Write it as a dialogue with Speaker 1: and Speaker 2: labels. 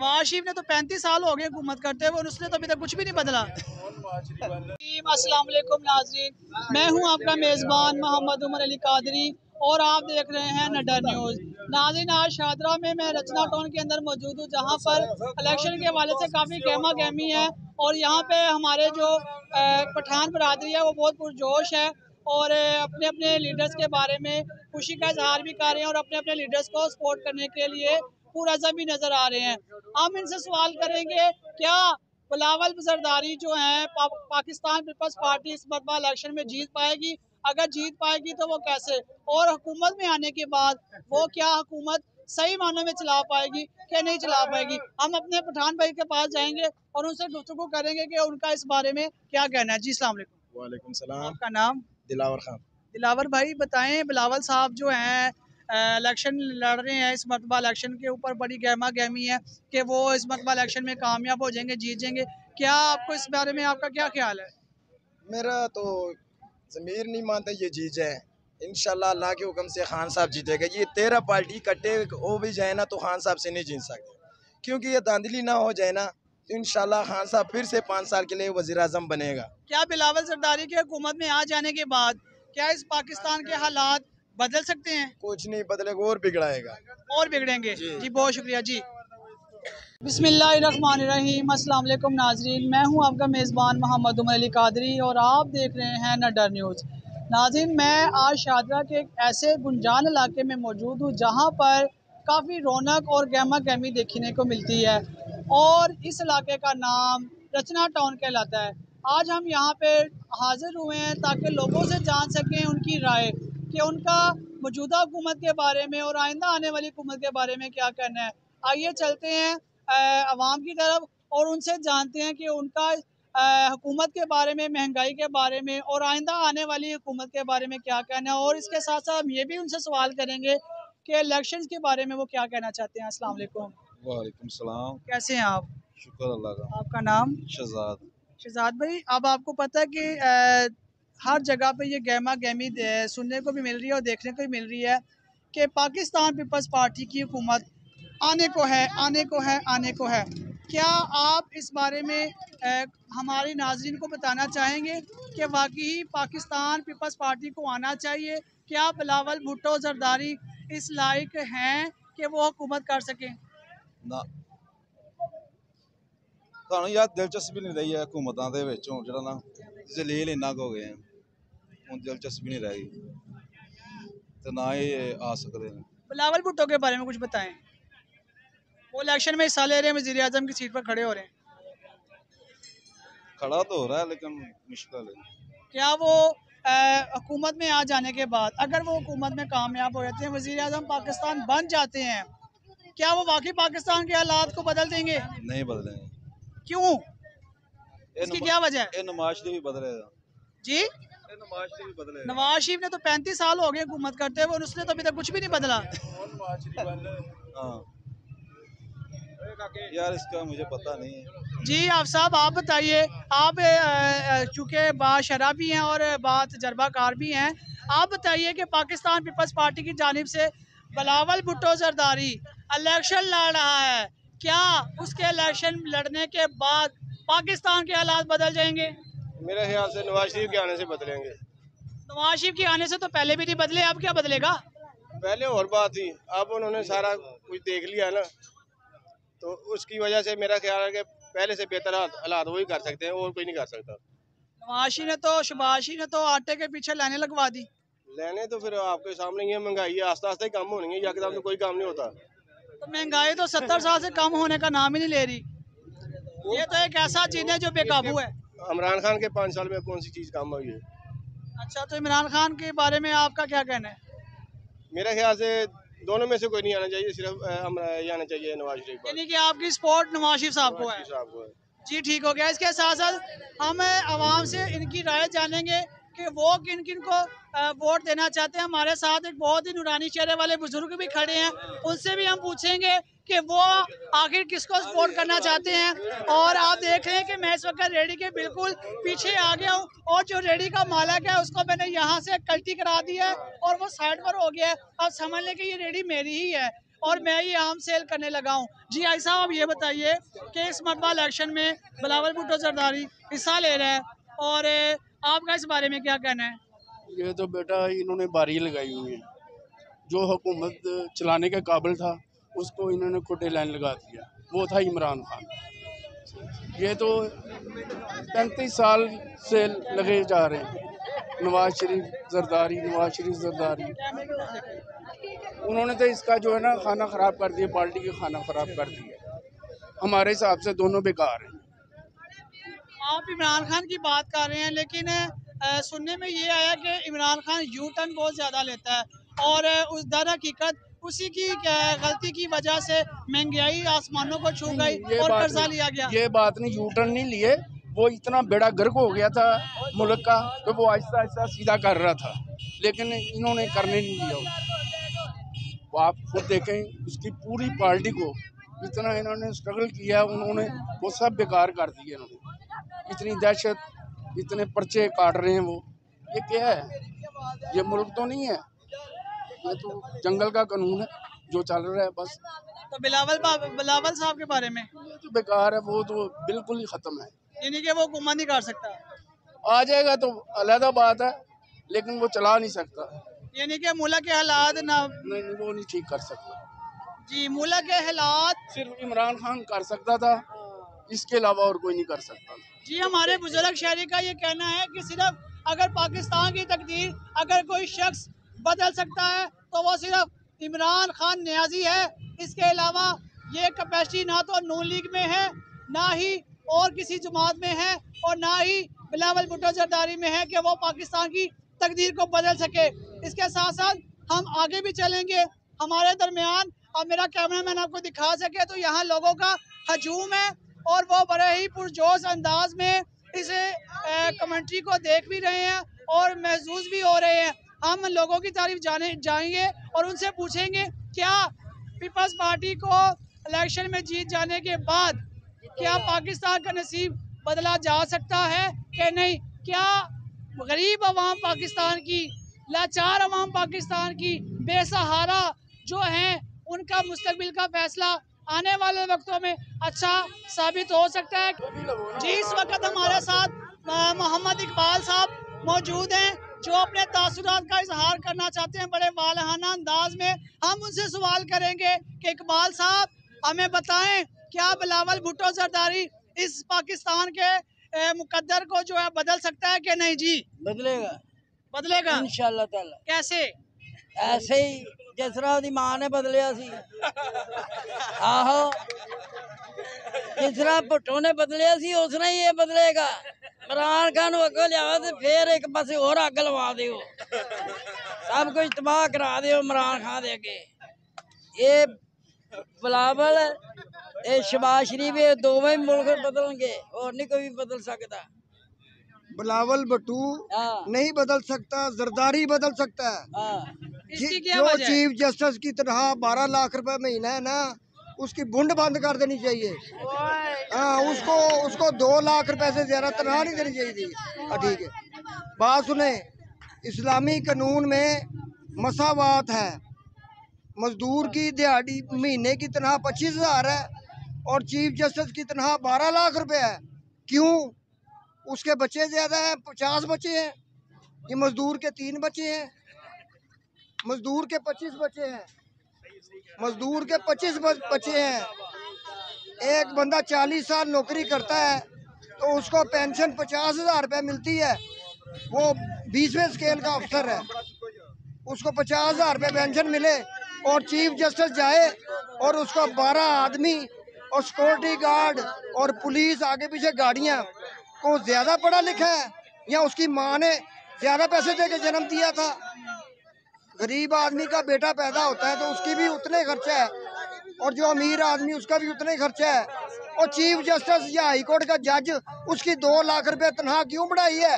Speaker 1: नवाज शरीफ ने तो 35 साल हो गए हुकूमत करते हुए और उसने तो अभी तक कुछ भी नहीं बदला। अस्सलाम वालेकुम नाज़रीन, मैं हूं आपका मेज़बान मोहम्मद उमर अली कादरी और आप देख रहे हैं नडर न्यूज़। नाज़रीन, आज शादरा में मैं रचना टाउन के अंदर मौजूद हूं, जहां पर इलेक्शन के हवाले से काफ़ी गहमा गहमी है और यहाँ पे हमारे जो पठान बरादरी है वो बहुत पुरजोश है और अपने अपने लीडर्स के बारे में खुशी का इजहार भी कर रहे हैं और अपने अपने लीडर्स को सपोर्ट करने के लिए पुरअज़म भी नजर आ रहे हैं। हम इनसे सवाल करेंगे, क्या बिलावल जरदारी जो है पाकिस्तान पीपल्स पार्टी इस मरतबा इलेक्शन में जीत पाएगी? अगर जीत पाएगी तो वो कैसे, और हुकूमत में आने के बाद वो क्या हुकूमत सही मानों में चला पाएगी कि नहीं चला पाएगी? हम अपने पठान भाई के पास जाएंगे और उनसे गुफ्तगू करेंगे कि उनका इस बारे में क्या कहना है। जी अस्सलाम वालेकुम।
Speaker 2: वालेकुम सलाम।
Speaker 1: आपका नाम?
Speaker 2: दिलावर खान।
Speaker 1: दिलावर भाई बताएं, बिलावल साहब जो हैं इलेक्शन लड़ रहे हैं, इस मरतबा इलेक्शन के ऊपर बड़ी गहमा गहमी है कि वो इस मरतबा इलेक्शन में कामयाब हो जाएंगे, जीत जाएंगे। क्या आपको इस बारे में आपका क्या ख्याल है?
Speaker 2: मेरा तो ज़मीर नहीं मानता ये जीत जाए। इंशाल्लाह अल्लाह के हुक्म से खान साहब जीतेगा। ये 13 पार्टी इकट्ठे हो भी जाए ना तो खान साहब से नहीं जीत सकते, क्योंकि ये धांधली ना हो जाए ना तो इंशाल्लाह खान साहब फिर से 5 साल के लिए वज़ीर आज़म बनेगा।
Speaker 1: क्या बिलावल जरदारी के हुकूमत में आ जाने के बाद क्या इस पाकिस्तान के हालात बदल सकते हैं?
Speaker 2: कुछ नहीं बदलेगा और बिगड़ाएगा।
Speaker 1: और बिगड़ेंगे? जी बहुत शुक्रिया जी। बिस्मिल्लाहिर्रहमानिर्रहीम। अस्सलाम वालेकुम नाजरीन, मैं हूं आपका मेज़बान मोहम्मद उमर अली कादरी और आप देख रहे हैं नडर न्यूज़। नाजरीन, मैं आज शादरा के एक ऐसे गुंजान इलाके में मौजूद हूं जहां पर काफ़ी रौनक और गहमा गहमी देखने को मिलती है और इस इलाके का नाम रचना टाउन कहलाता है। आज हम यहाँ पे हाजिर हुए हैं ताकि लोगों से जान सकें उनकी राय कि उनका मौजूदा हुकूमत के बारे में और आइंदा आने वाली हुकूमत के बारे में क्या कहना है। आइए चलते हैं अवाम की तरफ और उनसे जानते हैं कि उनका हुकूमत के बारे में, महंगाई के बारे में और आइंदा आने वाली हुकूमत के बारे में क्या कहना है। और इसके साथ साथ हम ये भी उनसे सवाल करेंगे कि इलेक्शंस के बारे में वो क्या कहना चाहते हैं। अस्सलाम वालेकुम।
Speaker 3: वालेकुम सलाम।
Speaker 1: कैसे हैं आप?
Speaker 3: शुक्र अल्लाह का।
Speaker 1: आपका नाम?
Speaker 3: शहजाद।
Speaker 1: शहजाद भाई, अब आपको पता है कि हर जगह पे ये गहमा गहमी सुनने को भी मिल रही है और देखने को भी मिल रही है कि पाकिस्तान पीपल्स पार्टी की हुकूमत आने को है, आने को है, आने को है। क्या आप इस बारे में हमारे नाज़रीन को बताना चाहेंगे कि वाकई पाकिस्तान पीपल्स पार्टी को आना चाहिए? क्या बिलावल भुट्टो जरदारी इस लायक हैं कि वो हुकूमत कर सकें?
Speaker 3: ना ਸਾਨੂੰ ਯਾਰ ਦਿਲਚਸਪੀ ਨਹੀਂ ਰਹੀ ਹੈ ਹਕੂਮਤਾਂ ਦੇ ਵਿੱਚ, ਹੁਣ ਜਿਹੜਾ ਨਾ ਜ਼ਲੀਲ ਇੰਨਾ ਕੁ ਹੋ ਗਏ ਆ, ਹੁਣ ਦਿਲਚਸਪੀ नहीं रह गई तो ना ही आ सकते हैं।
Speaker 1: बिलावल भुट्टो के बारे में कुछ बताएं। वो इलेक्शन में हिस्सा ले रहे हैं, वज़ीर आज़म की सीट पर खड़े हो रहे हैं।
Speaker 3: खड़ा तो हो रहा है लेकिन मुश्किल है।
Speaker 1: क्या वो हुकूमत में आ जाने के बाद अगर वो हुकूमत में कामयाब हो जाते हैं, वज़ीर आज़म पाकिस्तान बन जाते हैं, क्या वो वाकई पाकिस्तान के हालात को बदल देंगे?
Speaker 3: नहीं बदलेंगे।
Speaker 1: क्यों? इसकी क्या वजह है?
Speaker 3: ये नवाज शरीफ भी बदलेगा
Speaker 1: जी।
Speaker 3: ये नवाज शरीफ भी बदलेगा।
Speaker 1: नवाज शरीफ ने तो 35 साल हो गए हुकूमत करते हुए और उसने तो अभी तक कुछ भी नहीं बदला।
Speaker 3: हाँ यार इसका मुझे पता नहीं है।
Speaker 1: जी आप साहब, आप बताइए। आप चूँकि बाशराबी हैं और बात तजर्बाकार भी हैं, आप बताइए कि पाकिस्तान पीपल्स पार्टी की जानिब से बिलावल भुट्टो जरदारी इलेक्शन लड़ रहा है, क्या उसके इलेक्शन लड़ने के बाद पाकिस्तान के हालात बदल जाएंगे?
Speaker 2: मेरे ख्याल से नवाज शरीफ के आने से बदलेंगे।
Speaker 1: नवाज शरीफ के आने से तो पहले भी नहीं बदले, अब क्या बदलेगा?
Speaker 2: पहले और बात थी, अब उन्होंने सारा कुछ देख लिया ना, तो उसकी वजह से मेरा ख्याल है कि पहले से बेहतर हालात वही कर सकते हैं और कोई नहीं कर सकता।
Speaker 1: नवाज शरीफ ने तो, शहबाज शरीफ ने तो आटे के पीछे लाइनें लगवा दी।
Speaker 2: लेने तो फिर आपके सामने ही है, महंगाई है, आस्ता आस्ता ही कम होनी है, यकदम तो कोई काम नहीं होता।
Speaker 1: तो महंगाई तो 70 साल से कम होने का नाम ही नहीं ले रही। ये तो एक ऐसा चीज है जो बेकाबू है।
Speaker 2: इमरान खान के 5 साल में कौन सी चीज काम हुई है?
Speaker 1: अच्छा, तो इमरान खान के बारे में आपका क्या कहना है?
Speaker 2: मेरे ख्याल से दोनों में से कोई नहीं आना चाहिए, सिर्फ ये आना चाहिए नवाज शरीफ।
Speaker 1: यानी कि आपकी सपोर्ट नवाज शरीफ साहब को है। जी ठीक हो गया। इसके साथ साथ हम आवाम से इनकी राय जानेंगे कि वो किन किन को वोट देना चाहते हैं। हमारे साथ एक बहुत ही नूरानी चेहरे वाले बुजुर्ग भी खड़े हैं, उनसे भी हम पूछेंगे कि वो आखिर किसको सपोर्ट करना चाहते हैं। और आप देख रहे हैं कि मैं इस वक्त रेडी के बिल्कुल पीछे आ गया हूँ और जो रेडी का मालिक है उसको मैंने यहाँ से कल्टी करा दी है और वो साइड पर हो गया है। अब समझ लें कि ये रेडी मेरी ही है और मैं ये आम सेल करने लगा हूँ। जी आई साहब, ये बताइए कि इस मरतबा इलेक्शन में बिलावल भुट्टो जरदारी हिस्सा ले रहा है और आपका इस बारे में क्या कहना है?
Speaker 4: ये तो बेटा इन्होंने बारी लगाई हुई है। जो हुकूमत चलाने के काबिल था उसको इन्होंने खुटे लाइन लगा दिया, वो था इमरान खान। ये तो 35 साल से लगे जा रहे हैं, नवाज शरीफ जरदारी। उन्होंने तो इसका जो है ना खाना ख़राब कर दिया, पार्टी का खाना ख़राब कर दिया। हमारे हिसाब से दोनों बेकार हैं।
Speaker 1: आप इमरान खान की बात कर रहे हैं, लेकिन सुनने में ये आया कि इमरान खान यू टर्न बहुत ज़्यादा लेता है और उस दर हकीकत उसी की गलती की वजह से महंगाई आसमानों को छू गई और कर्जा लिया गया।
Speaker 4: ये बात नहीं, यू टर्न नहीं लिए, वो इतना बेड़ा गर्क हो गया था मुल्क का कि वो आहिस्ता आहिस्ता सीधा कर रहा था, लेकिन इन्होंने करने नहीं दिया। वो आप खुद देखें, उसकी पूरी पार्टी को इतना इन्होंने स्ट्रगल किया, उन्होंने वो सब बेकार कर दिए। इन्होंने इतनी दहशत, इतने पर्चे काट रहे हैं वो। ये क्या है? ये मुल्क तो नहीं है, ये तो जंगल का कानून है जो चल रहा है बस।
Speaker 1: तो बिलावल साहब के बारे में
Speaker 4: ये तो बेकार है, वो तो बिल्कुल ही ख़त्म है।
Speaker 1: यानी कि वो हुकूमत नहीं कर सकता।
Speaker 4: आ जाएगा तो अलग बात है, लेकिन वो चला नहीं सकता।
Speaker 1: यानी कि मुल्क के हालात ना
Speaker 4: नहीं, वो नहीं ठीक कर सकता।
Speaker 1: जी, मुल्क के हालात
Speaker 4: सिर्फ इमरान खान कर सकता था, इसके अलावा और कोई नहीं कर सकता।
Speaker 1: जी, हमारे बुजुर्ग शहरी का ये कहना है कि सिर्फ अगर पाकिस्तान की तकदीर अगर कोई शख्स बदल सकता है तो वो सिर्फ इमरान खान न्याजी है। इसके अलावा ये कैपेसिटी ना तो नून लीग में है, ना ही और किसी जमात में है, और ना ही बिलावल भुट्टो जरदारी में है कि वो पाकिस्तान की तकदीर को बदल सके। इसके साथ साथ हम आगे भी चलेंगे। हमारे दरमियान, अब मेरा कैमरामैन आपको दिखा सके तो यहाँ लोगों का हजूम है और वो बड़े ही पुरजोश अंदाज में इस कमेंट्री को देख भी रहे हैं और महसूस भी हो रहे हैं। हम लोगों की तारीफ जाएंगे और उनसे पूछेंगे क्या पीपल्स पार्टी को इलेक्शन में जीत जाने के बाद क्या पाकिस्तान का नसीब बदला जा सकता है कि नहीं। क्या गरीब अवाम पाकिस्तान की, लाचार अवाम पाकिस्तान की, बेसहारा जो हैं, उनका मुस्तकबिल का फैसला आने वाले वक्तों में अच्छा साबित हो सकता है। जी, इस वक्त हमारे साथ मोहम्मद इकबाल साहब मौजूद हैं जो अपने तासुरात का इजहार करना चाहते हैं बड़े वालहाना अंदाज में। हम उनसे सवाल करेंगे कि इकबाल साहब हमें बताएं, क्या बिलावल भुट्टो जरदारी इस पाकिस्तान के मुकद्दर को जो है बदल सकता है कि नहीं? जी, बदलेगा
Speaker 5: इंशाअल्लाह ताला।
Speaker 1: कैसे?
Speaker 5: ऐसे ही जिस तरह दी मां ने बदलिया सी, आहो जिस तरह भुट्टो ने बदलिया सी उस तरह ही ये बदलेगा। इमरान खान अगो लिया तो फिर एक पासे और अग लवा दियो, सब कुछ तबाह करा दियो इमरान खान दे अगे। ये बिलावल शहबाज शरीफ ये दोवें मुल्क बदलणगे, और नहीं कोई बदल सकता।
Speaker 6: बिलावल भुट्टो नहीं बदल सकता, जरदारी बदल सकता है।
Speaker 1: इसकी क्या
Speaker 6: जो
Speaker 1: वजह है?
Speaker 6: चीफ जस्टिस की तनख्वाह 12 लाख रुपए महीना है ना, उसकी बुंड बंद कर देनी चाहिए। हाँ, उसको 2 लाख रुपए से ज्यादा तनख्वाह नहीं देनी चाहिए थी। ठीक है, बात सुने, इस्लामी कानून में मसावात है। मजदूर की दिहाड़ी महीने की तनख्वाह 25,000 है और चीफ जस्टिस की तनख्वाह 12 लाख रुपए है। क्यों? उसके बच्चे ज्यादा हैं, 50 बच्चे हैं। ये मजदूर के 3 बच्चे हैं, मजदूर के 25 बच्चे हैं, मजदूर के 25 बच्चे हैं। एक बंदा 40 साल नौकरी करता है तो उसको पेंशन 50,000 रुपये मिलती है। वो 20वें स्केल का अफसर है, उसको 50,000 रुपये पेंशन मिले और चीफ जस्टिस जाए और उसको 12 आदमी और सिक्योरिटी गार्ड और पुलिस आगे पीछे गाड़ियाँ को ज्यादा पढ़ा लिखा है या उसकी माँ ने ज्यादा पैसे दे के जन्म दिया था? गरीब आदमी का बेटा पैदा होता है तो उसकी भी उतने खर्चा है और जो अमीर आदमी उसका भी उतने खर्चा है। और चीफ जस्टिस या हाई कोर्ट का जज उसकी 2 लाख रुपए तनख्वाह क्यों बढ़ाई है?